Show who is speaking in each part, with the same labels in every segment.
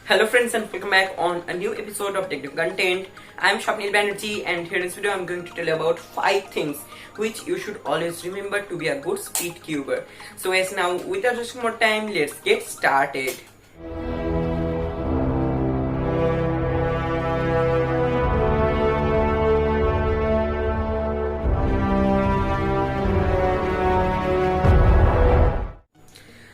Speaker 1: Hello friends and welcome back on a new episode of Technical Content. I am Shapnil Banerjee and here in this video I am going to tell you about 5 things which you should always remember to be a good speed cuber. So guys, now without wasting more time, let's get started.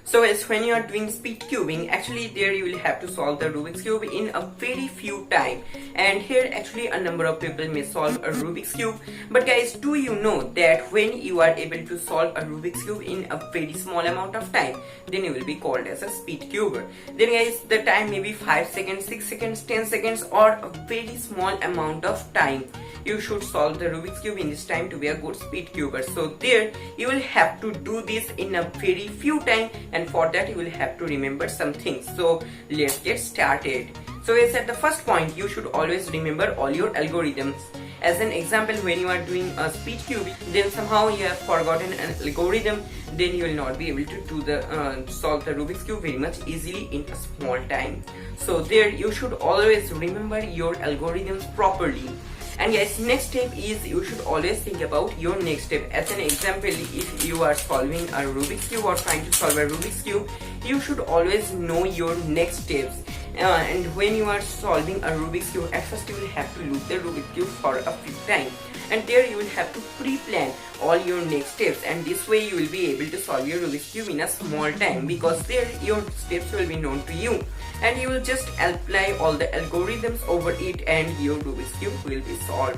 Speaker 1: So as when you are doing speed cubing, actually there you will have to solve the Rubik's Cube in a very few time. And here actually a number of people may solve a Rubik's Cube. But guys, do you know that when you are able to solve a Rubik's Cube in a very small amount of time, then you will be called as a speed cuber. Then guys, the time may be 5 seconds, 6 seconds, 10 seconds or a very small amount of time. You should solve the Rubik's Cube in this time to be a good speed cuber. So there you will have to do this in a very few time, and for that you will have to remember some things. So let's get started. So as at the first point, you should always remember all your algorithms. As an example, when you are doing a speed cube, then somehow you have forgotten an algorithm, then you will not be able to do the solve the Rubik's Cube very much easily in a small time. So there you should always remember your algorithms properly. And guys, next step is you should always think about your next step. As an example, if you are solving a Rubik's Cube or trying to solve a Rubik's Cube, you should always know your next steps. And when you are solving a Rubik's Cube, at first you will have to loop the Rubik's Cube for a few times. And there you will have to pre-plan all your next steps, and this way you will be able to solve your Rubik's Cube in a small time, because there your steps will be known to you and you will just apply all the algorithms over it and your Rubik's Cube will be solved.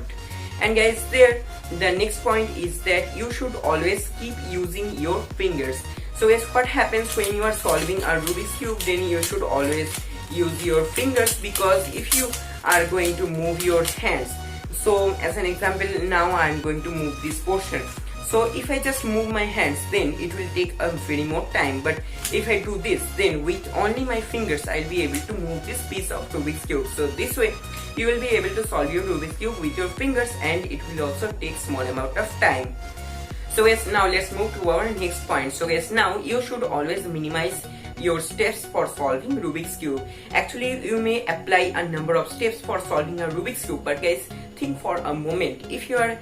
Speaker 1: And guys, there the next point is that you should always keep using your fingers. So guys, what happens when you are solving a Rubik's Cube, then you should always use your fingers, because if you are going to move your hands, so as an example, now I am going to move this portion. So if I just move my hands, then it will take a very more time. But if I do this, then with only my fingers I'll be able to move this piece of Rubik's Cube. So this way you will be able to solve your Rubik's Cube with your fingers, and it will also take small amount of time. So guys, now let's move to our next point. So guys, now you should always minimize your steps for solving Rubik's Cube. Actually, you may apply a number of steps for solving a Rubik's Cube, but guys, think for a moment. If you are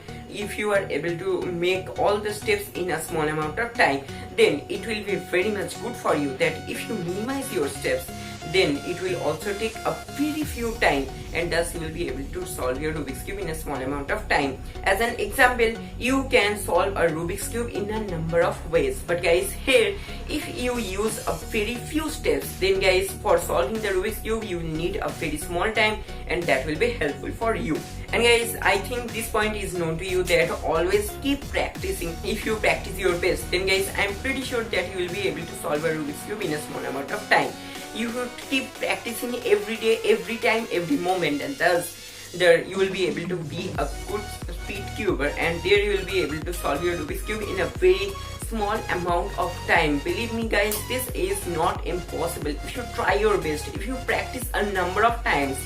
Speaker 1: able to make all the steps in a small amount of time, then it will be very much good for you. That if you minimize your steps, then it will also take a very few time, and thus you will be able to solve your Rubik's Cube in a small amount of time. As an example, you can solve a Rubik's Cube in a number of ways, but guys, here if you use a very few steps, then guys, for solving the Rubik's Cube you will need a very small time, and that will be helpful for you. And guys, I think this point is known to you, that always keep practicing. If you practice your best, then guys, I am pretty sure that you will be able to solve a Rubik's Cube in a small amount of time. You should keep practicing every day, every time, every moment, and thus there you will be able to be a good speed cuber, and there you will be able to solve your Rubik's Cube in a very small amount of time. Believe me guys, this is not impossible. If you try your best, if you practice a number of times,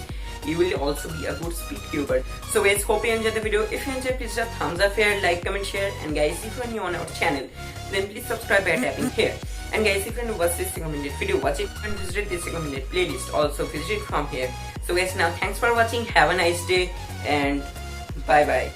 Speaker 1: you will also be a good speed cuber. So guys, hope you enjoyed the video. If you enjoyed, please just thumbs up here, like, comment, share, and guys, if you are new on our channel, then please subscribe by tapping here. And guys, if you want to watch this recommended video, watch it and visit this recommended playlist. Also visit it from here. So guys, now thanks for watching. Have a nice day and bye bye.